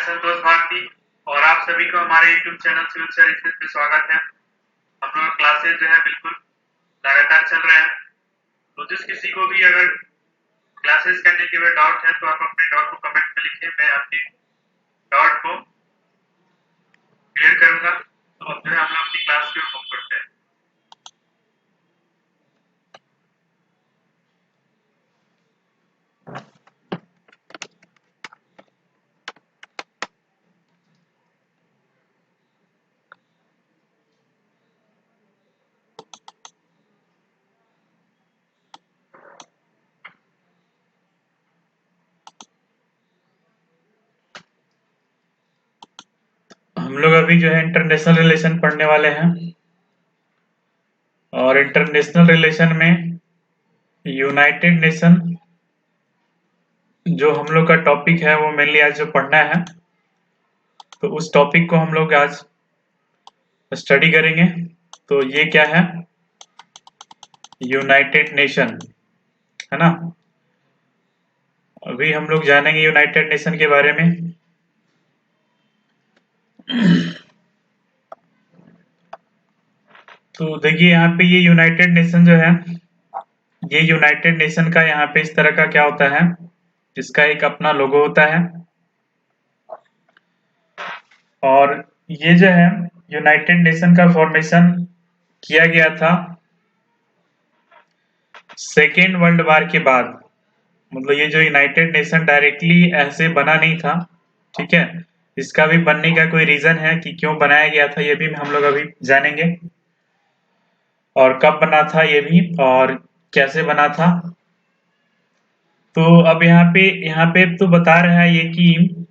संतोष भारती और आप सभी को हमारे YouTube चैनल सिविल सर्विसेज पे स्वागत है। हम लोग क्लासेज जो है बिल्कुल लगातार चल रहे हैं। तो जिस किसी को भी अगर क्लासेस करने के बाद डाउट है तो आप अपने डाउट को कमेंट में लिखिए, मैं आपके डाउट को क्लियर करूंगा। तो अब जो है हम लोग अपनी क्लास की ओर मूव करते हैं। हम लोग अभी जो है इंटरनेशनल रिलेशन पढ़ने वाले हैं और इंटरनेशनल रिलेशन में यूनाइटेड नेशन जो हम लोग का टॉपिक है वो मेनली आज जो पढ़ना है, तो उस टॉपिक को हम लोग आज स्टडी करेंगे। तो ये क्या है, यूनाइटेड नेशन है ना। अभी हम लोग जानेंगे यूनाइटेड नेशन के बारे में। तो देखिए यहाँ पे ये यूनाइटेड नेशन जो है, ये यूनाइटेड नेशन का यहाँ पे इस तरह का क्या होता है, इसका एक अपना लोगो होता है। और ये जो है यूनाइटेड नेशन का फॉर्मेशन किया गया था सेकेंड वर्ल्ड वॉर के बाद। मतलब ये जो यूनाइटेड नेशन डायरेक्टली ऐसे बना नहीं था, ठीक है। इसका भी बनने का कोई रीजन है कि क्यों बनाया गया था, ये भी हम लोग अभी जानेंगे, और कब बना था ये भी, और कैसे बना था। तो अब यहाँ पे तो बता रहा है ये कि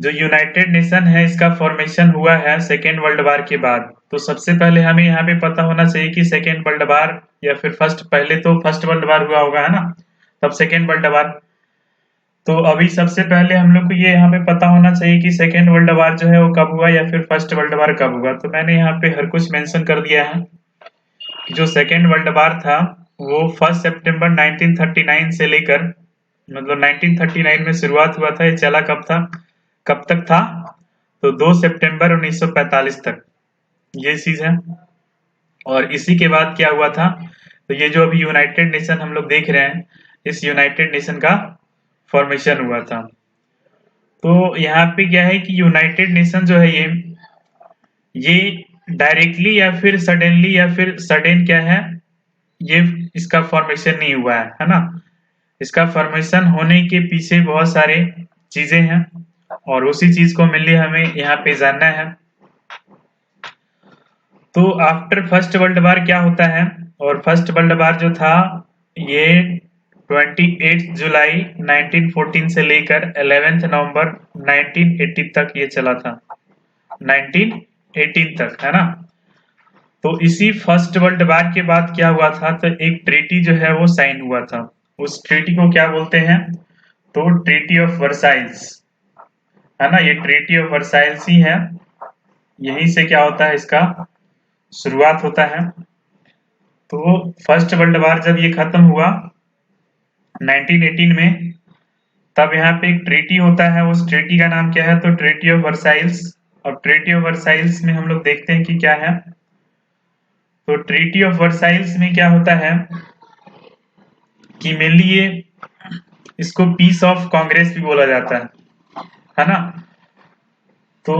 जो यूनाइटेड नेशन है इसका फॉर्मेशन हुआ है सेकेंड वर्ल्ड वॉर के बाद। तो सबसे पहले हमें यहाँ पे पता होना चाहिए कि सेकेंड वर्ल्ड वॉर या फिर पहले तो फर्स्ट वर्ल्ड वॉर हुआ होगा, है ना, तब सेकेंड वर्ल्ड वॉर। तो अभी सबसे पहले हम लोग को ये यहाँ पे पता होना चाहिए कि सेकेंड वर्ल्ड वॉर जो है वो कब हुआ या फिर फर्स्ट वर्ल्ड वॉर कब हुआ। तो मैंने यहाँ पे हर कुछ मेंशन कर दिया है कि जो सेकेंड वर्ल्ड वॉर था वो 1 सितंबर 1939 से लेकर, मतलब 1939 में शुरुआत हुआ था, ये चला कब तक था, तो 2 सितंबर 1945 तक, ये चीज है। और इसी के बाद क्या हुआ था, तो ये जो अभी यूनाइटेड नेशन हम लोग देख रहे हैं, इस यूनाइटेड नेशन का फॉर्मेशन हुआ था। तो यहाँ पे क्या है कि यूनाइटेड नेशन जो है ये डायरेक्टली या फिर सडनली या फिर सडन क्या है, ये इसका फॉर्मेशन नहीं हुआ है ना। इसका फॉर्मेशन होने के पीछे बहुत सारे चीजें हैं और उसी चीज को मेनली हमें यहाँ पे जानना है। तो आफ्टर फर्स्ट वर्ल्ड वॉर क्या होता है, और फर्स्ट वर्ल्ड वॉर जो था ये 28 जुलाई 1914 से लेकर 11 नवंबर 1980 तक ये चला था, 1918 तक, है ना। तो इसी फर्स्ट वर्ल्ड वॉर के बाद क्या हुआ था, तो एक ट्रीटी जो है वो साइन हुआ था। उस ट्रीटी को क्या बोलते हैं, तो ट्रीटी ऑफ वर्साइल्स, है ना। ये ट्रीटी ऑफ वर्साइल्स ही है, यहीं से क्या होता है, इसका शुरुआत होता है। तो फर्स्ट वर्ल्ड वॉर जब ये खत्म हुआ 1918 में, तब यहाँ पे एक ट्रीटी होता है, उस ट्रीटी का नाम क्या है, तो ट्रीटी ऑफ वर्साइल्स। और ट्रीटी ऑफ वर्साइल्स में हम लोग देखते हैं कि क्या है, तो ट्रीटी ऑफ वर्साइल्स में क्या होता है कि मेनली ये इसको पीस ऑफ कांग्रेस भी बोला जाता है ना। तो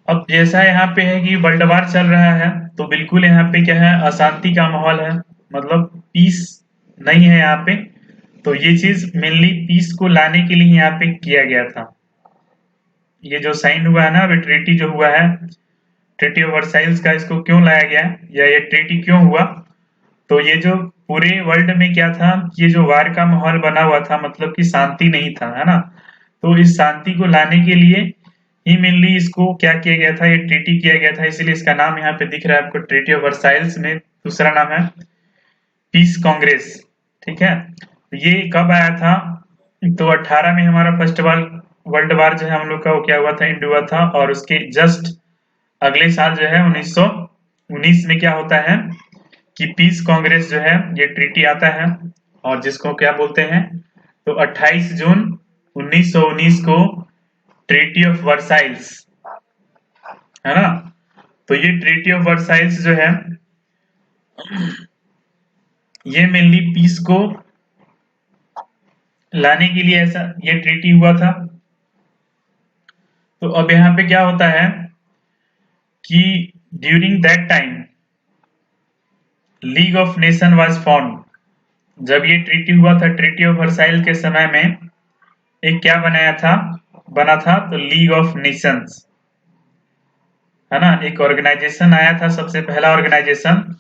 अब जैसा यहाँ पे है कि वर्ल्ड वॉर चल रहा है, तो बिल्कुल यहाँ पे क्या है, अशांति का माहौल है, मतलब पीस नहीं है यहाँ पे। तो ये चीज मेनली पीस को लाने के लिए यहाँ पे किया गया था। ये जो साइन हुआ है ना अभी ट्रीटी जो हुआ है, ट्रीटी ऑफ वर्साइल्स का, इसको क्यों लाया गया या ये ट्रीटी क्यों हुआ, तो ये जो पूरे वर्ल्ड में क्या था, ये जो वार का माहौल बना हुआ था, मतलब कि शांति नहीं था, है ना। तो इस शांति को लाने के लिए ही मेनली इसको क्या किया गया था, ये ट्रीटी किया गया था। इसीलिए इसका नाम यहाँ पे दिख रहा है आपको, ट्रीटी ऑफ वर्साइल्स में दूसरा नाम है पीस कांग्रेस, ठीक है। ये कब आया था, तो 18 में हमारा फर्स्ट वर्ल्ड वॉर जो है हम लोग का वो क्या हुआ था, एंड हुआ था। और उसके जस्ट अगले साल जो है 1919 में क्या होता है कि पीस कांग्रेस जो है ये ट्रीटी आता है, और जिसको क्या बोलते हैं, तो 28 जून 1919 को ट्रीटी ऑफ वर्साइल्स, है ना। तो ये ट्रीटी ऑफ वर्साइल्स जो है ये मेनली पीस को लाने के लिए ऐसा ये ट्रीटी हुआ था। तो अब यहाँ पे क्या होता है कि during that time league of nation was found. जब ये ट्रीटी हुआ था, ट्रीटी ऑफ वर्साइल के समय में एक क्या बना था तो लीग ऑफ नेशंस, है ना। एक ऑर्गेनाइजेशन आया था, सबसे पहला ऑर्गेनाइजेशन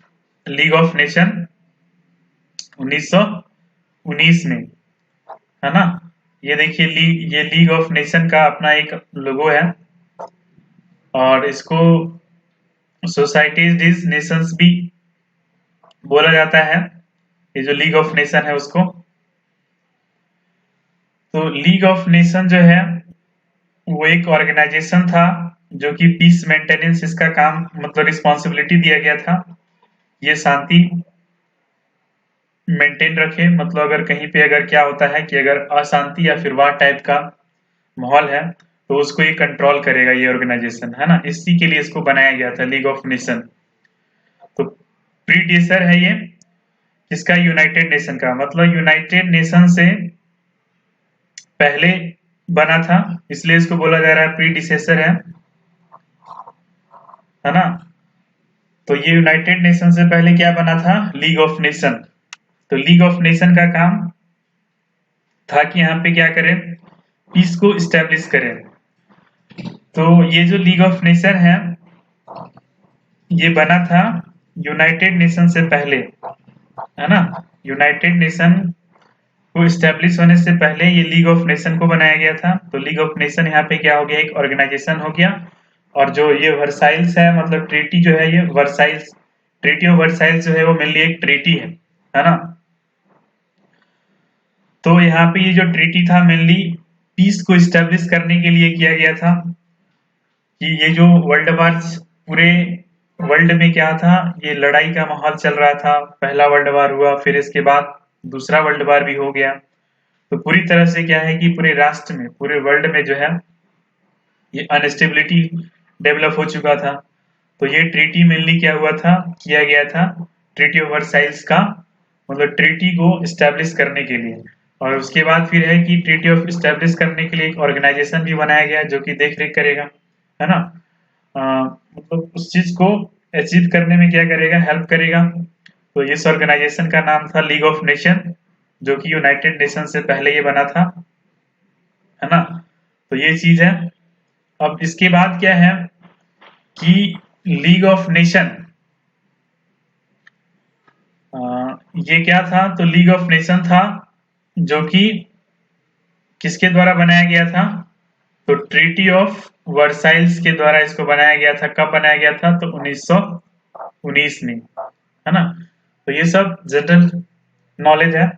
लीग ऑफ नेशन 1919 में, है ना। ये देखिए ये लीग ऑफ नेशन का अपना एक लोगो है और इसको सोसाइटीज नेशंस भी बोला जाता है, ये जो लीग ऑफ नेशन है उसको। तो लीग ऑफ नेशन जो है वो एक ऑर्गेनाइजेशन था जो कि पीस मेंटेनेंस इसका काम मतलब रिस्पॉन्सिबिलिटी दिया गया था, ये शांति मेंटेन रखे। मतलब अगर कहीं पे अगर क्या होता है कि अगर अशांति या फिर वार टाइप का माहौल है तो उसको ये कंट्रोल करेगा, ये ऑर्गेनाइजेशन, है ना। इसी के लिए इसको बनाया गया था लीग ऑफ नेशन। तो प्रीडेसर है ये इसका यूनाइटेड नेशन का, मतलब यूनाइटेड नेशन से पहले बना था, इसलिए इसको बोला जा रहा है प्रीडिसेसर है ना। तो ये यूनाइटेड नेशन से पहले क्या बना था, लीग ऑफ नेशन। तो लीग ऑफ नेशन का काम था कि यहाँ पे क्या करें, पीस को इस्टेब्लिश करें। तो ये जो लीग ऑफ नेशन है ये बना था यूनाइटेड नेशन से पहले, है ना। यूनाइटेड नेशन को इस्टेब्लिश होने से पहले ये लीग ऑफ नेशन को बनाया गया था। तो लीग ऑफ नेशन यहाँ पे क्या हो गया, एक ऑर्गेनाइजेशन हो गया। और जो ये वर्साइल्स है मतलब ट्रीटी जो है, ये वर्साइल्स ट्रीटी ऑफ वर्साइल्स जो है वो मेनली एक ट्रीटी है ना। तो यहाँ पे ये जो ट्रीटी था मेनली पीस को इस्टेब्लिश करने के लिए किया गया था कि ये जो वर्ल्ड वार पूरे वर्ल्ड में क्या था, ये लड़ाई का माहौल चल रहा था। पहला वर्ल्ड वार हुआ, फिर इसके बाद दूसरा वर्ल्ड वार भी हो गया। तो पूरी तरह से क्या है कि पूरे राष्ट्र में, पूरे वर्ल्ड में जो है ये अनस्टेबिलिटी डेवलप हो चुका था। तो ये ट्रीटी मेनली क्या हुआ था, किया गया था ट्रीटी ऑफ वर्साइल्स का, मतलब ट्रीटी को इस्टेब्लिश करने के लिए। और उसके बाद फिर है कि ट्रीटी ऑफ इस्टेब्लिश करने के लिए एक ऑर्गेनाइजेशन भी बनाया गया जो कि देख रेख करेगा, है ना। मतलब उस चीज को अचीव करने में क्या करेगा, हेल्प करेगा। तो इस ऑर्गेनाइजेशन का नाम था लीग ऑफ नेशन, जो कि यूनाइटेड नेशन से पहले ये बना था, है ना। तो ये चीज है। अब इसके बाद क्या है कि लीग ऑफ नेशन ये क्या था, तो लीग ऑफ नेशन था जो कि किसके द्वारा बनाया गया था, तो ट्रीटी ऑफ वर्साइल्स के द्वारा इसको बनाया गया था। कब बनाया गया था, तो 1919 में, है ना। तो ये सब जनरल नॉलेज है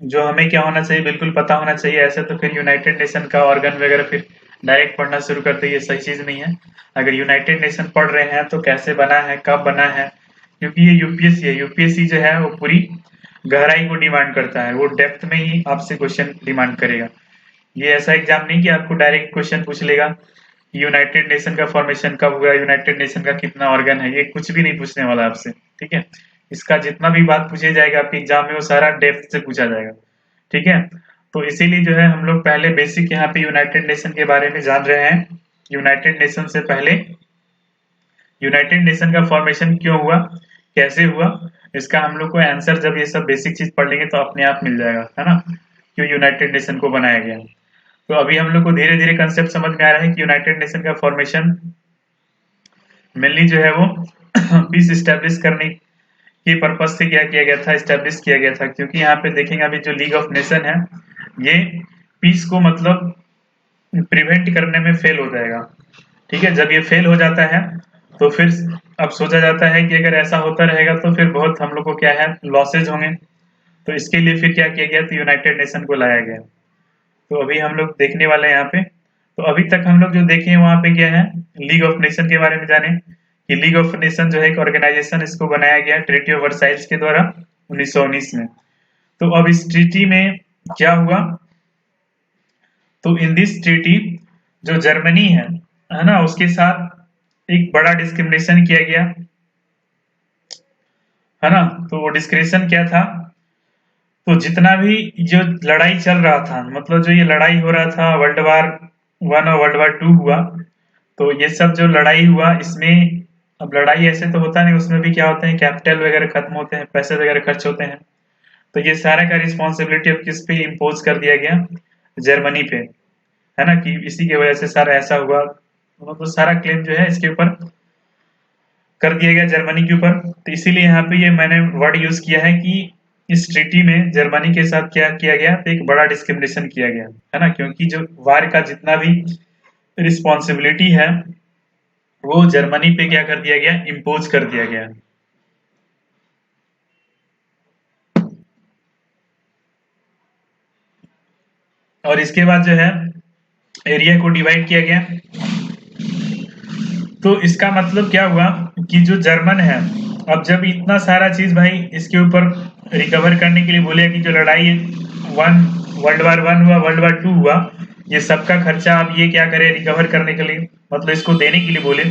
जो हमें क्या होना चाहिए, बिल्कुल पता होना चाहिए। ऐसे तो फिर यूनाइटेड नेशन का ऑर्गन वगैरह फिर डायरेक्ट पढ़ना शुरू करते, ये सही चीज नहीं है। अगर यूनाइटेड नेशन पढ़ रहे हैं तो कैसे बना है, कब बना है, क्योंकि ये यूपीएससी है। यूपीएससी जो है वो पूरी गहराई को डिमांड करता है, वो डेप्थ में ही आपसे क्वेश्चन डिमांड करेगा। ये ऐसा एग्जाम नहीं कि आपको डायरेक्ट क्वेश्चन पूछ लेगा यूनाइटेड नेशन का फॉर्मेशन कब हुआ, यूनाइटेड नेशन का कितना ऑर्गन है, ये कुछ भी नहीं पूछने वाला आपसे, ठीक है। इसका जितना भी बात पूछे जाएगा आपके एग्जाम में वो सारा डेप्थ से पूछा जाएगा, ठीक है। तो इसीलिए जो है हम लोग पहले बेसिक यहाँ पे यूनाइटेड नेशन के बारे में जान रहे हैं। यूनाइटेड नेशन से पहले यूनाइटेड नेशन का फॉर्मेशन क्यों हुआ, कैसे हुआ, इसका हम लोग को आंसर जब ये सब बेसिक चीज पढ़ लेंगे तो अपने आप मिल जाएगा, है ना, क्यों यूनाइटेड नेशन को बनाया गया। तो अभी हम लोग को धीरे धीरे कंसेप्ट समझ में आ रहा है कि यूनाइटेड नेशन का फॉर्मेशन मेनली जो है वो पीस इस्टेब्लिश करने के पर्पज से क्या किया गया था, इस्टेब्लिश किया गया था। क्योंकि यहाँ पे देखेंगे अभी जो लीग ऑफ नेशन है ये पीस को मतलब प्रिवेंट करने में फेल हो जाएगा, ठीक है। जब ये फेल हो जाता है तो फिर अब सोचा जाता है कि अगर ऐसा होता रहेगा तो फिर बहुत हम लोग को क्या है लॉसेज होंगे। तो इसके लिए फिर क्या किया गया, तो यूनाइटेड नेशन को लाया गया। तो अभी हम लोग देखने वाले हैं यहाँ पे। तो अभी तक हम लोग जो देखे वहां पे क्या है, लीग ऑफ नेशन के बारे में जाने कि लीग ऑफ नेशन जो है एक ऑर्गेनाइजेशन, इसको बनाया गया ट्रीटी ऑफ वर्साइल्स के द्वारा 1919 में। तो अब इस ट्रीटी में क्या हुआ, तो इन दिस ट्रीटी जो जर्मनी है ना, उसके साथ एक बड़ा डिस्क्रिमिनेशन किया गया, है ना। तो वो डिस्क्रिमिनेशन क्या था, तो जितना भी जो लड़ाई चल रहा था, मतलब जो ये लड़ाई हो रहा था वर्ल्ड वार 1 और वर्ल्ड वार 2 हुआ, तो ये सब जो लड़ाई हुआ इसमें, अब लड़ाई ऐसे तो होता नहीं, उसमें भी क्या होते हैं, कैपिटल वगैरह खत्म होते हैं, पैसे वगैरह खर्च होते हैं। तो ये सारा का रिस्पॉन्सिबिलिटी अब किस पे इम्पोज कर दिया गया, जर्मनी पे, है ना, कि इसी की वजह से सारा ऐसा हुआ, मतलब सारा क्लेम जो है इसके ऊपर कर दिया गया, जर्मनी के ऊपर। तो इसीलिए यहाँ पे ये मैंने वर्ड यूज किया है कि इस ट्रीटी में जर्मनी के साथ क्या किया गया, तो एक बड़ा डिस्क्रिमिनेशन किया गया, है ना, क्योंकि जो वार का जितना भी रिस्पॉन्सिबिलिटी है वो जर्मनी पे क्या कर दिया गया, इम्पोज कर दिया गया। और इसके बाद जो है एरिया को डिवाइड किया गया। तो इसका मतलब क्या हुआ कि जो जर्मन है, अब जब इतना सारा चीज भाई इसके ऊपर रिकवर करने के लिए बोले कि जो लड़ाई वर्ल्ड वार 1 हुआ, वर्ल्ड वार 2 हुआ, ये सबका खर्चा अब ये क्या करे रिकवर करने के लिए, मतलब इसको देने के लिए बोले,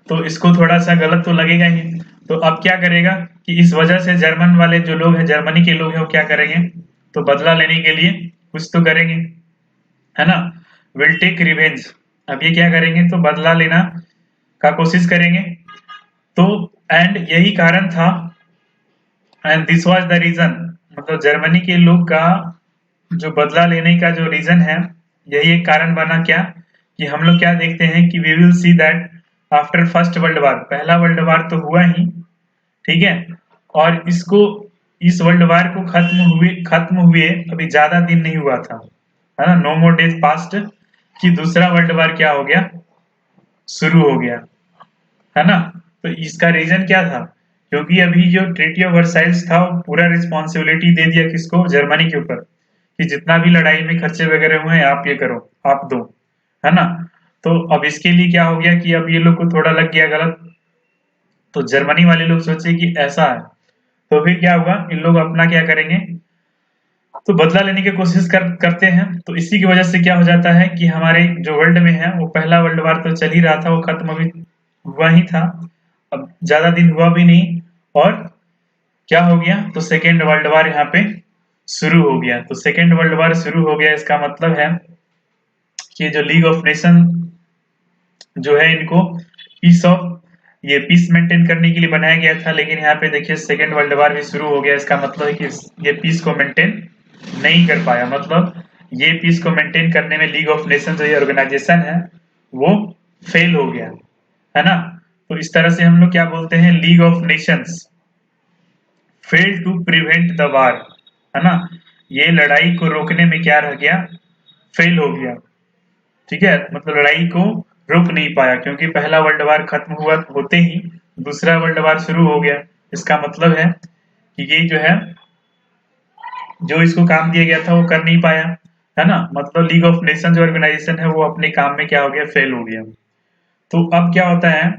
तो इसको थोड़ा सा गलत तो लगेगा ही। तो अब क्या करेगा कि इस वजह से जर्मन वाले जो लोग हैं, जर्मनी के लोग हैं, वो क्या करेंगे, तो बदला लेने के लिए कुछ तो करेंगे, है ना, विल टेक रिवेंज। अब ये क्या करेंगे, तो बदला लेना का कोशिश करेंगे। तो एंड यही कारण था, and this was the reason, मतलब जर्मनी के लोग का जो बदला लेने का जो रीजन है, यही एक कारण बना क्या, कि हम लोग क्या देखते हैं कि we will see that after first world war, पहला वर्ल्ड वार तो हुआ ही, ठीक है, और इस वर्ल्ड वार को खत्म हुए अभी ज्यादा दिन नहीं हुआ था, है ना, नो मोर डेज पास्ट, कि दूसरा वर्ल्ड वार क्या हो गया, शुरू हो गया, है ना। तो इसका रीजन क्या था, क्योंकि अभी जो ट्रीटी ऑफ वर्साइल्स था वो पूरा रिस्पॉन्सिबिलिटी दे दिया किसको, जर्मनी के ऊपर, कि जितना भी लड़ाई में खर्चे वगैरह हुए हैं आप ये करो, आप दो, है ना। तो अब इसके लिए क्या हो गया कि अब ये लोग को थोड़ा लग गया गलत, तो जर्मनी वाले लोग सोचे कि ऐसा है, तो फिर क्या हुआ, इन लोग अपना क्या करेंगे, तो बदला लेने की कोशिश करते हैं। तो इसी की वजह से क्या हो जाता है कि हमारे जो वर्ल्ड में है, वो पहला वर्ल्ड वार तो चल ही रहा था, वो खत्म अभी हुआ ही था, अब ज्यादा दिन हुआ भी नहीं, और क्या हो गया, तो सेकेंड वर्ल्ड वार यहाँ पे शुरू हो गया। तो सेकेंड वर्ल्ड वार शुरू हो गया, इसका मतलब है कि जो लीग ऑफ नेशन जो है, इनको पीस मेंटेन करने के लिए बनाया गया था, लेकिन यहाँ पे देखिए सेकेंड वर्ल्ड वार भी शुरू हो गया, इसका मतलब है कि ये पीस को मेंटेन नहीं कर पाया, मतलब ये पीस को मेंटेन करने में लीग ऑफ नेशन जो ये ऑर्गेनाइजेशन है वो फेल हो गया, है ना। तो इस तरह से हम लोग क्या बोलते हैं, league of nations fail to prevent the war, है ना, ये लड़ाई को रोकने में क्या रह गया, फेल हो गया, ठीक है, मतलब लड़ाई को रोक नहीं पाया, क्योंकि पहला वर्ल्ड वार खत्म हुआ होते ही दूसरा वर्ल्ड वार शुरू हो गया। इसका मतलब है कि ये जो है, जो इसको काम दिया गया था वो कर नहीं पाया, है ना, मतलब लीग ऑफ नेशन जो ऑर्गेनाइजेशन है वो अपने काम में क्या हो गया, फेल हो गया। तो अब क्या होता है,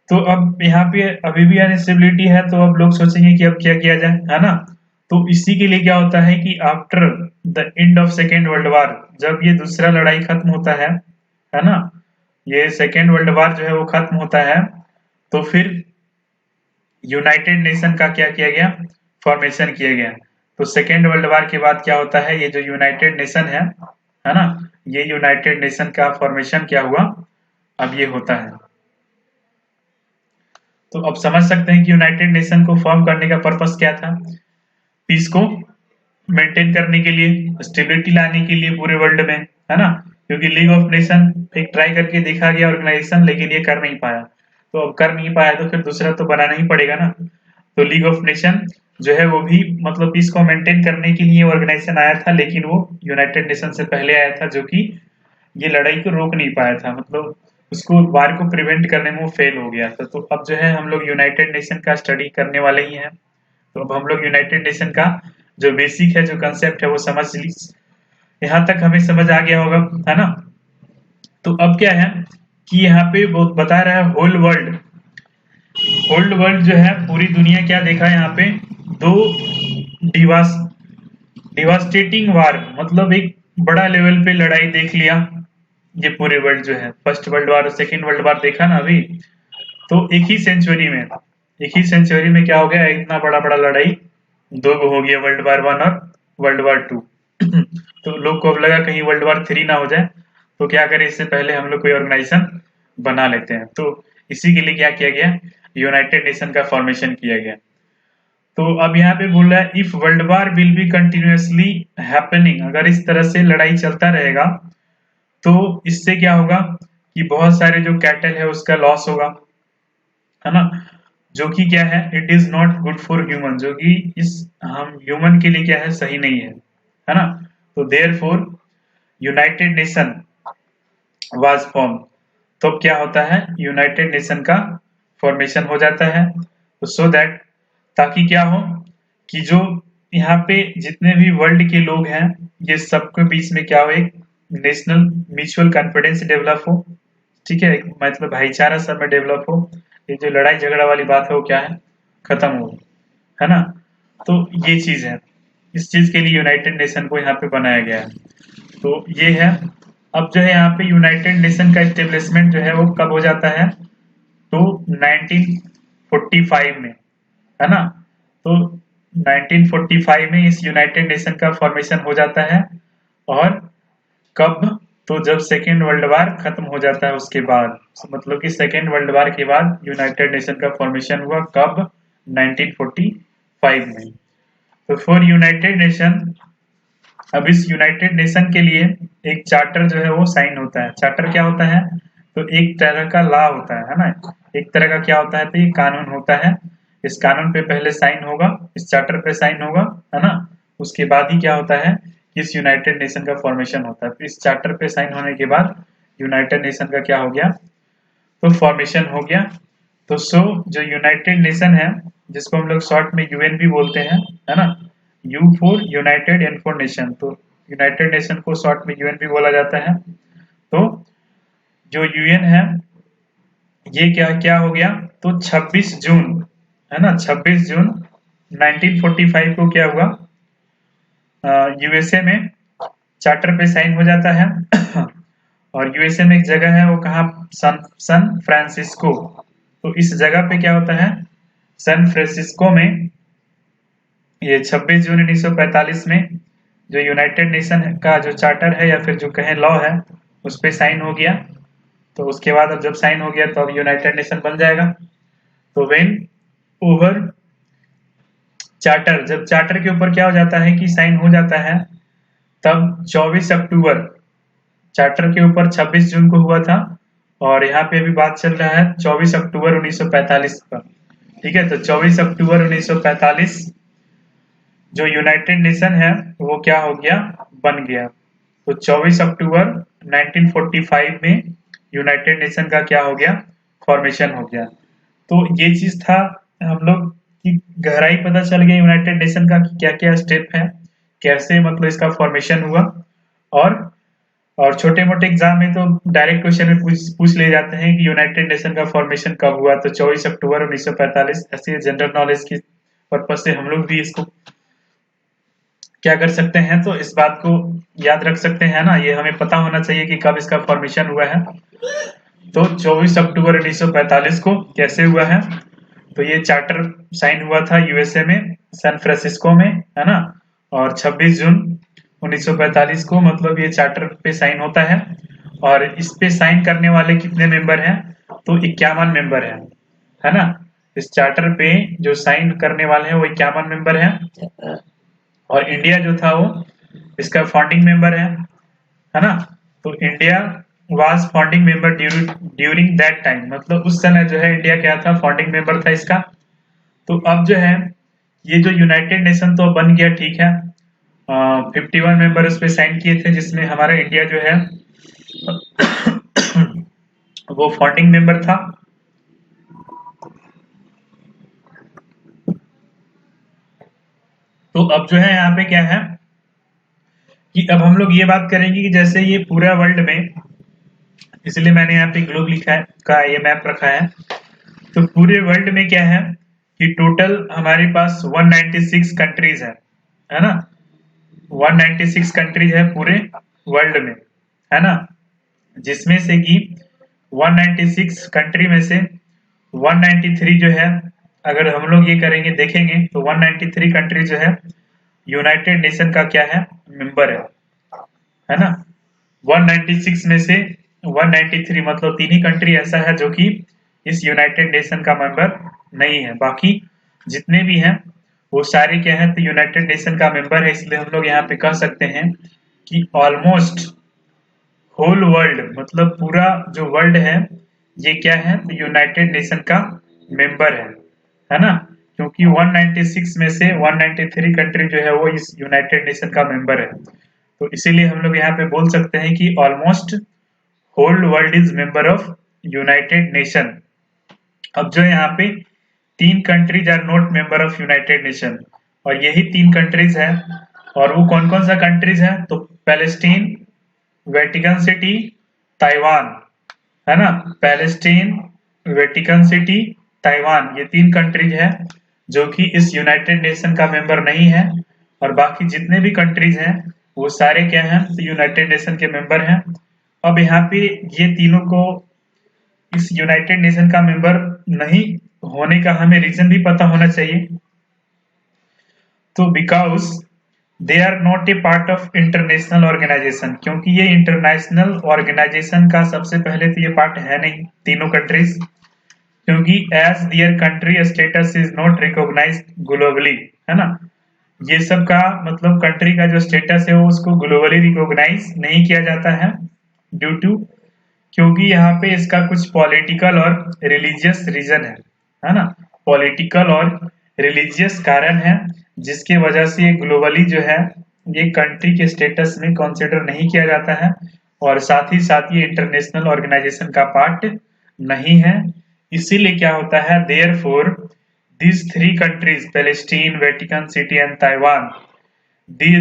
तो अब यहाँ पे अभी भी अनस्टेबिलिटी है, तो अब लोग सोचेंगे कि अब क्या किया जाए, है ना। तो इसी के लिए क्या होता है कि after the end of second world war, जब ये दूसरा लड़ाई खत्म होता है ना, ये सेकेंड वर्ल्ड वार जो है वो खत्म होता है, तो फिर यूनाइटेड नेशन का क्या किया गया, फॉर्मेशन किया गया। तो सेकेंड वर्ल्ड वार के बाद क्या होता है, ये जो यूनाइटेड नेशन है ना, ये यूनाइटेड नेशन का फॉर्मेशन क्या हुआ, अब ये होता है। तो अब समझ सकते हैं कि यूनाइटेड नेशन को फॉर्म करने का पर्पस क्या था, पीस को मेंटेन करने के लिए, स्टेबिलिटी लाने के लिए पूरे वर्ल्ड में, है ना, क्योंकि लीग ऑफ नेशन एक ट्राई करके देखा गया ऑर्गेनाइजेशन, लेकिन ये कर नहीं पाया, तो अब कर नहीं पाया तो फिर दूसरा तो बनाना ही पड़ेगा ना। तो लीग ऑफ नेशन जो है वो भी मतलब पीस को मेंटेन करने के लिए ऑर्गेनाइजेशन आया था, लेकिन वो यूनाइटेड नेशन से पहले आया था, जो कि ये लड़ाई को रोक नहीं पाया था, मतलब उसको वार को प्रिवेंट करने में वो फेल हो गया था। तो अब जो है हम लोग यूनाइटेड नेशन का स्टडी करने वाले ही हैं। तो अब हम लोग यूनाइटेड नेशन का जो बेसिक है, जो कंसेप्ट है वो समझ ली, यहाँ तक हमें समझ आ गया होगा, है ना। तो अब क्या है कि यहाँ पे बहुत बता रहा है होल्ड वर्ल्ड जो है, पूरी दुनिया क्या देखा है यहाँ पे, दो डिवास्टेटिंग वार, मतलब एक बड़ा लेवल पे लड़ाई देख लिया, ये पूरे वर्ल्ड जो है, फर्स्ट वर्ल्ड वार और सेकेंड वर्ल्ड वार देखा ना अभी, तो एक ही सेंचुरी में क्या हो गया, इतना बड़ा बड़ा लड़ाई दो गो हो गया, वर्ल्ड वार 1 और वर्ल्ड वार 2। तो लोग को अब लगा कहीं वर्ल्ड वार 3 ना हो जाए, तो क्या करें, इससे पहले हम लोग कोई ऑर्गेनाइजेशन बना लेते हैं। तो इसी के लिए क्या किया गया, यूनाइटेड नेशन का फॉर्मेशन किया गया। तो अब यहाँ पे बोल रहा है if world war will be continuously happening, अगर इस तरह से लड़ाई चलता रहेगा तो इससे क्या होगा कि बहुत सारे जो कैटल है उसका लॉस होगा, है ना, जो कि क्या है, it is not good for human, जो कि इस हम ह्यूमन के लिए क्या है, सही नहीं है ना। तो there for united nation was form. तो क्या होता है, यूनाइटेड नेशन का फॉर्मेशन हो जाता है, तो सो दैट, ताकि क्या हो कि जो यहाँ पे जितने भी वर्ल्ड के लोग हैं, ये सबके बीच में क्या हो, एक नेशनल म्यूचुअल कॉन्फिडेंस डेवलप हो, ठीक है, मतलब भाईचारा सब में डेवलप हो, ये जो लड़ाई झगड़ा वाली बात है वो क्या है, खत्म हो, है ना। तो ये चीज है, इस चीज के लिए यूनाइटेड नेशन को यहाँ पे बनाया गया है। तो ये है। अब जो है यहाँ पे यूनाइटेड नेशन का एस्टेब्लिशमेंट जो है वो कब हो जाता है, तो 1945 में, है ना। तो 1945 में इस यूनाइटेड नेशन का फॉर्मेशन हो जाता है। और कब, तो जब सेकेंड वर्ल्ड वार खत्म हो जाता है उसके बाद, मतलब कि सेकेंड वर्ल्ड वार के बाद यूनाइटेड नेशन का फॉर्मेशन हुआ, कब, 1945 में। तो फॉर यूनाइटेड नेशन, अब इस यूनाइटेड नेशन के लिए एक चार्टर जो है वो साइन होता है। चार्टर क्या होता है, तो एक तरह का लॉ होता है ना, एक तरह का क्या होता है, तो ये कानून होता है। इस कानून पे पहले साइन होगा, इस चार्टर पे साइन होगा, है ना, उसके बाद ही क्या होता है कि इस यूनाइटेड नेशन का फॉर्मेशन होता है। इस चार्टर पे साइन होने के बाद यूनाइटेड नेशन का क्या हो गया, तो फॉर्मेशन हो गया। तो सो जो यूनाइटेड नेशन है, जिसको हम लोग शॉर्ट में यूएन भी बोलते हैं, है ना, U for united N for nation, तो यूनाइटेड नेशन को शॉर्ट में यूएन भी बोला जाता है। तो जो यूएन है, ये क्या क्या हो गया, तो 26 जून, है ना, 26 जून 1945 को क्या हुआ, यूएसए में चार्टर पे साइन हो जाता है। और यूएसए में एक जगह है, वो कहाँ, सन फ्रांसिस्को। तो इस जगह पे क्या होता है, सन फ्रांसिस्को में ये 26 जून 1945 में जो यूनाइटेड नेशन का जो चार्टर है, या फिर जो कहें लॉ है, उस पे साइन हो गया। तो उसके बाद अब जब साइन हो गया तो अब यूनाइटेड नेशन बन जाएगा। तो वेन ओवर चार्टर, जब चार्टर के ऊपर क्या हो जाता है कि साइन हो जाता है, तब 24 अक्टूबर, चार्टर के ऊपर 26 जून को हुआ था, और यहाँ पे अभी बात चल रहा है 24 अक्टूबर 1945 का, ठीक है। तो 24 अक्टूबर 1945 जो यूनाइटेड नेशन है वो क्या हो गया, बन गया। तो 24 अक्टूबर 1945 में यूनाइटेड नेशन का क्या हो गया, फॉर्मेशन हो गया। तो ये चीज था हम लोग की गहराई पता चल गया यूनाइटेड नेशन का कि क्या क्या स्टेप है, कैसे मतलब इसका फॉर्मेशन हुआ। और छोटे मोटे एग्जाम में तो डायरेक्ट क्वेश्चन में पूछ ले जाते हैं कि यूनाइटेड नेशन का फॉर्मेशन कब हुआ, तो 24 अक्टूबर 1945। ऐसे जनरल नॉलेज की पर्पज से हम लोग भी इसको क्या कर सकते हैं, तो इस बात को याद रख सकते हैं ना, ये हमें पता होना चाहिए कि कब इसका फॉर्मेशन हुआ है। तो 24 अक्टूबर 1945 को कैसे हुआ है, तो ये चार्टर साइन हुआ था यूएसए में सैन फ्रांसिस्को में, है ना। और 26 जून 1945 को मतलब ये चार्टर पे साइन होता है। और इस पे साइन करने वाले कितने मेंबर हैं, तो 51 मेंबर है ना। इस चार्टर पे जो साइन करने वाले हैं वो 51 मेंबर हैं। और इंडिया जो था वो इसका फाउंडिंग मेंबर है ना। तो India was founding member during that time, मतलब उस समय जो है इंडिया क्या था, फाउंडिंग मेंबर था इसका। तो अब जो है ये जो यूनाइटेड नेशन तो बन गया, ठीक है, 51 मेंबर उस पे साइन किए थे, जिसमें हमारा इंडिया जो है वो फाउंडिंग मेंबर था। तो अब जो है यहाँ पे क्या है कि अब हम लोग ये बात करेंगे कि जैसे ये पूरा वर्ल्ड में, इसलिए मैंने यहाँ पे ग्लोब लिखा है का ये मैप रखा है। तो पूरे वर्ल्ड में क्या है कि टोटल हमारे पास 196 कंट्रीज है ना। 196 कंट्रीज है पूरे वर्ल्ड में, है ना। जिसमें से कि 196 कंट्री में से 193 जो है, अगर हम लोग ये करेंगे देखेंगे तो 193 कंट्री जो है यूनाइटेड नेशन का क्या है, मेंबर है ना। 196 में से 193 मतलब 3 ही कंट्री ऐसा है जो कि इस यूनाइटेड नेशन का मेंबर नहीं है, बाकी जितने भी हैं वो सारे क्या है, तो यूनाइटेड नेशन का मेंबर है। इसलिए हम लोग यहाँ पे कह सकते हैं कि ऑलमोस्ट होल वर्ल्ड मतलब पूरा जो वर्ल्ड है ये क्या है, तो यूनाइटेड नेशन का मेंबर है ना। क्योंकि 196 में से 193 कंट्री जो है वो इस यूनाइटेड नेशन का मेंबर है, तो इसीलिए हम लोग यहाँ पे बोल सकते हैं कि almost whole world is member of united nation. अब जो यहाँ पे 3 countries are not member of united nation, और यही 3 कंट्रीज है, और वो कौन कौन सा कंट्रीज है, तो पैलेस्टीन, वेटिकन सिटी, ताइवान, है ना। पैलेस्टीन, वेटिकन सिटी, ताइवान, ये 3 कंट्रीज है जो कि इस यूनाइटेड नेशन का मेंबर नहीं है, और बाकी जितने भी कंट्रीज हैं वो सारे क्या हैं, तो यूनाइटेड नेशन के मेंबर हैं। अब यहाँ पे ये तीनों को इस यूनाइटेड नेशन का मेंबर नहीं होने का हमें रीजन भी पता होना चाहिए। तो because they are not a part of international organisation, क्योंकि ये इंटरनेशनल ऑर्गेनाइजेशन का सबसे पहले तो ये पार्ट है नहीं तीनों कंट्रीज, क्योंकि as their country status is not recognised globally, है ना। ये सब का मतलब कंट्री का जो स्टेटस है वो उसको ग्लोबली रिकॉग्नाइज नहीं किया जाता है, ड्यू टू क्योंकि यहाँ पे इसका कुछ पॉलिटिकल और रिलीजियस रीजन है ना। पॉलिटिकल और रिलीजियस कारण है जिसके वजह से ये ग्लोबली जो है ये कंट्री के स्टेटस में कंसिडर नहीं किया जाता है, और साथ ही साथ ये इंटरनेशनल ऑर्गेनाइजेशन का पार्ट नहीं है। इसीलिए क्या होता है, therefore these 3 countries Palestine, Vatican City and Taiwan,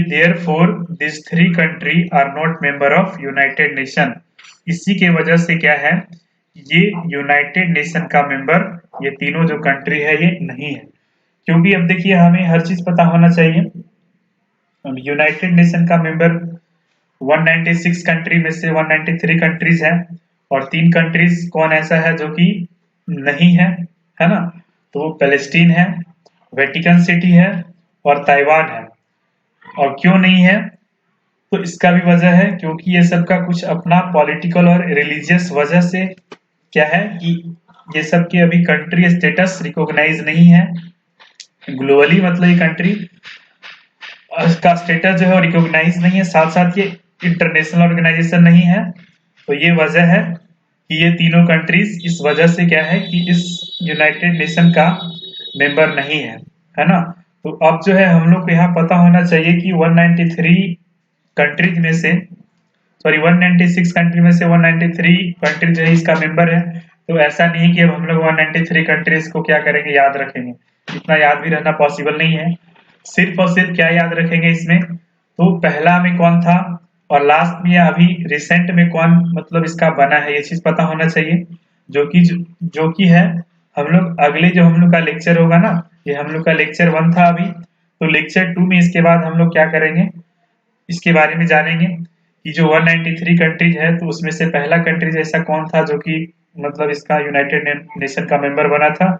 therefore these 3 country are not member of United Nation। इसी के वजह से क्या है, ये यूनाइटेड नेशन का मेंबर ये तीनों जो कंट्री है ये नहीं है। क्योंकि अब देखिए हमें हर चीज पता होना चाहिए, यूनाइटेड नेशन का मेंबर 196 कंट्री में से 193 कंट्रीज है, और 3 कंट्रीज कौन ऐसा है जो कि नहीं है ना। तो वो पैलेस्टीन है, वेटिकन सिटी है और ताइवान है। और क्यों नहीं है, तो इसका भी वजह है क्योंकि ये सब का कुछ अपना पॉलिटिकल और रिलीजियस वजह से क्या है कि ये सब के अभी कंट्री स्टेटस रिकॉग्नाइज नहीं है ग्लोबली, मतलब ये कंट्री का स्टेटस जो है रिकॉग्नाइज नहीं है, साथ साथ ये इंटरनेशनल ऑर्गेनाइजेशन नहीं है। तो ये वजह है कि ये तीनों कंट्रीज इस वजह से क्या है कि इस यूनाइटेड नेशन का मेंबर नहीं है ना। तो अब जो है हम लोग को यहाँ पता होना चाहिए कि 193 कंट्रीज में से 196 कंट्री में से 193 कंट्री जो है इसका मेंबर है। तो ऐसा नहीं कि अब हम लोग 193 कंट्रीज को क्या करेंगे, याद रखेंगे, इतना याद भी रहना पॉसिबल नहीं है। सिर्फ और सिर्फ क्या याद रखेंगे इसमें, तो पहला में कौन था और लास्ट में या अभी रिसेंट में कौन मतलब इसका बना है, ये चीज पता होना चाहिए। जो कि है हम लोग अगले जो हम लोग का लेक्चर होगा ना, ये हम लोग का लेक्चर 1 था अभी, तो लेक्चर 2 में इसके बाद हम लोग क्या करेंगे, इसके बारे में जानेंगे कि जो 193 कंट्रीज है तो उसमें से पहला कंट्रीज ऐसा कौन था जो कि मतलब इसका यूनाइटेड नेशन का मेंबर बना था,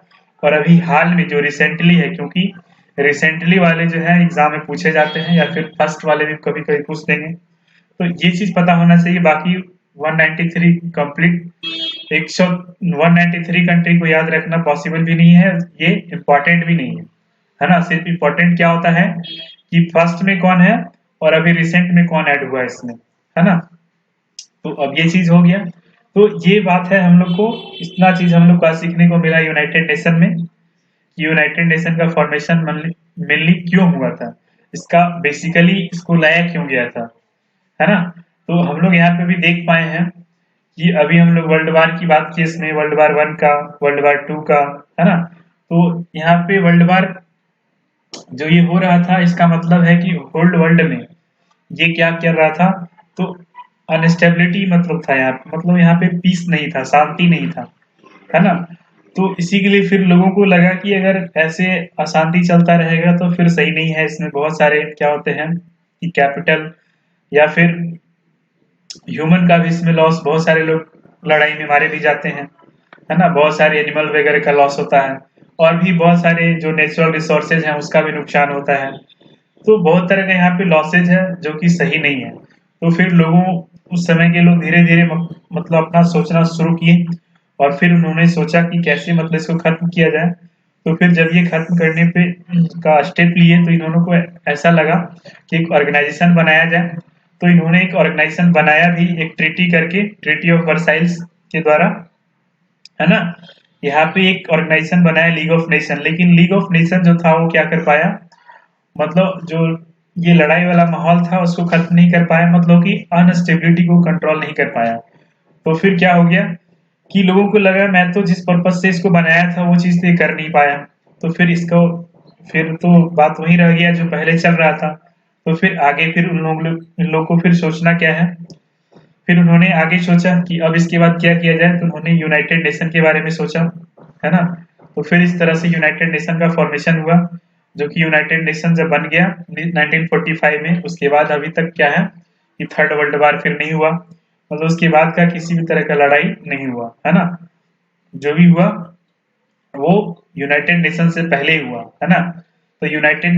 और अभी हाल में जो रिसेंटली है, क्योंकि रिसेंटली वाले जो है एग्जाम में पूछे जाते हैं या फिर फर्स्ट वाले भी कभी कभी पूछ देंगे, तो ये चीज पता होना चाहिए। बाकी 193 कंप्लीट 193 कंट्री को याद रखना पॉसिबल भी नहीं है, ये इम्पोर्टेंट भी नहीं है ना। सिर्फ इम्पोर्टेंट क्या होता है कि फर्स्ट में कौन है और अभी रिसेंट में कौन ऐड हुआ है इसमें, है ना। तो अब ये चीज हो गया, तो ये बात है हम लोग को, इतना चीज हम लोग का सीखने को मिला यूनाइटेड नेशन में, यूनाइटेड नेशन का फॉर्मेशन मेनली क्यों हुआ था, इसका बेसिकली इसको लाया क्यों गया था, है ना। तो हम लोग यहाँ पे भी देख पाए हैं कि अभी हम लोग वर्ल्ड वार की बात की, इसमें वर्ल्ड वार 1 का, वर्ल्ड वार 2 का, है ना। तो यहाँ पे वर्ल्ड वार जो ये हो रहा था इसका मतलब है कि होल वर्ल्ड में ये क्या कर रहा था, तो अनस्टेबिलिटी मतलब था यहाँ पे पीस नहीं था, शांति नहीं था, है ना। तो इसी के लिए फिर लोगों को लगा कि अगर ऐसे अशांति चलता रहेगा तो फिर सही नहीं है, इसमें बहुत सारे क्या होते हैं कि कैपिटल या फिर ह्यूमन का भी इसमें लॉस, बहुत सारे लोग लड़ाई में मारे भी जाते हैं, है ना, बहुत सारे एनिमल वगैरह का लॉस होता है, और भी बहुत सारे जो नेचुरल रिसोर्सेज हैं उसका भी नुकसान होता है। तो बहुत तरह के यहाँ पे लॉसेज है जो कि सही नहीं है। तो फिर लोगों, उस समय के लोग धीरे धीरे मतलब अपना सोचना शुरू किए, और फिर उन्होंने सोचा कि कैसे मतलब इसको खत्म किया जाए। तो फिर जब ये खत्म करने पे का स्टेप लिए तो इन्होंने को ऐसा लगा कि एक ऑर्गेनाइजेशन बनाया जाए। तो इन्होंने एक ऑर्गेनाइजेशन बनाया भी, एक ट्रीटी करके, ट्रीटी ऑफ वर्साइल्स के द्वारा, है ना। यहाँ पे एक ऑर्गेनाइजेशन बनाया लीग ऑफ नेशन, लेकिन लीग ऑफ नेशन जो था वो क्या कर पाया, मतलब जो ये लड़ाई वाला माहौल था उसको खत्म नहीं कर पाया, मतलब कि अनस्टेबिलिटी को कंट्रोल नहीं कर पाया। तो फिर क्या हो गया कि लोगों को लगा मैं तो जिस पर्पज से इसको बनाया था वो चीज तो कर नहीं पाया, तो फिर इसको, फिर तो बात वही रह गया जो पहले चल रहा था। तो फिर आगे फिर इन लोगों को फिर सोचना क्या है, फिर उन्होंने आगे सोचा कि अब इसके बाद क्या किया जाए, तो उन्होंने यूनाइटेड नेशन के बारे में सोचा, है ना। तो फिर इस तरह से यूनाइटेड नेशन का फॉर्मेशन हुआ, जो कि यूनाइटेड नेशन जब बन गया 1945 में, उसके बाद अभी तक क्या है कि थर्ड वर्ल्ड वार फिर नहीं हुआ, मतलब उसके बाद का किसी भी तरह का लड़ाई नहीं हुआ, है ना। जो भी हुआ वो यूनाइटेड नेशन से पहले ही हुआ, है ना। तो यूनाइटेड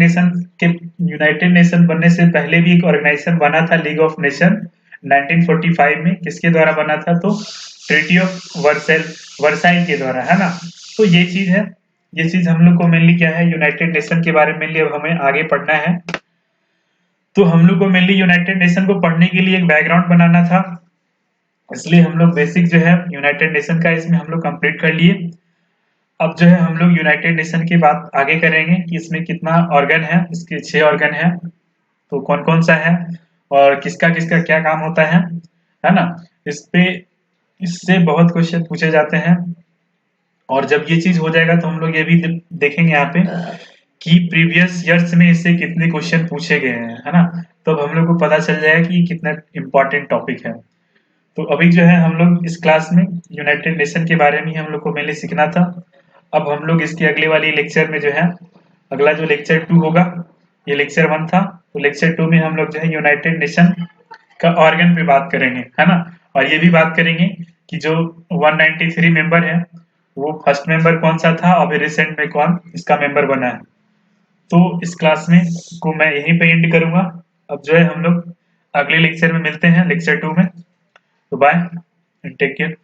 नेशन बनने से पहले भी एक ऑर्गेनाइजेशन बना था, लीग ऑफ नेशन, 1945 में। किसके द्वारा बना था, तो ट्रीटी ऑफ वर्साइल के द्वारा, है ना। तो ये चीज है, ये चीज हम लोग को मेनली क्या है, यूनाइटेड नेशन के बारे में मेनली अब हमें आगे पढ़ना है। तो हम लोग को मेनली यूनाइटेड नेशन को पढ़ने के लिए एक बैकग्राउंड बनाना था, इसलिए हम लोग बेसिक जो है यूनाइटेड नेशन का इसमें हम लोग कंप्लीट कर लिए। अब जो है हम लोग यूनाइटेड नेशन की बात आगे करेंगे कि इसमें कितना ऑर्गन है, इसके 6 ऑर्गन है, तो कौन कौन सा है और किसका किसका क्या काम होता है ना। इस पे, इससे बहुत क्वेश्चन पूछे जाते हैं, और जब ये चीज हो जाएगा तो हम लोग ये भी देखेंगे यहाँ पे कि प्रीवियस ईयर्स में इससे कितने क्वेश्चन पूछे गए हैं, है ना। तो अब हम लोग को पता चल जाएगा कि कितना इम्पोर्टेंट टॉपिक है। तो अभी जो है हम लोग इस क्लास में यूनाइटेड नेशन के बारे में हम लोग को मेनली सीखना था। अब हम लोग इसके अगले वाली लेक्चर में जो है, अगला जो लेक्चर 2 होगा, ये लेक्चर 1 था, तो लेक्चर 2 में हम लोग जो है यूनाइटेड नेशन का ऑर्गन पे बात करेंगे, है ना। और ये भी बात करेंगे कि जो 193 मेंबर है वो फर्स्ट मेंबर कौन सा था, अभी रिसेंट में कौन इसका मेंबर बना है। तो इस क्लास में को मैं यहीं पे एंड करूंगा। अब जो है हम लोग अगले लेक्चर में मिलते हैं, लेक्चर 2 में। तो बाय एंड टेक केयर।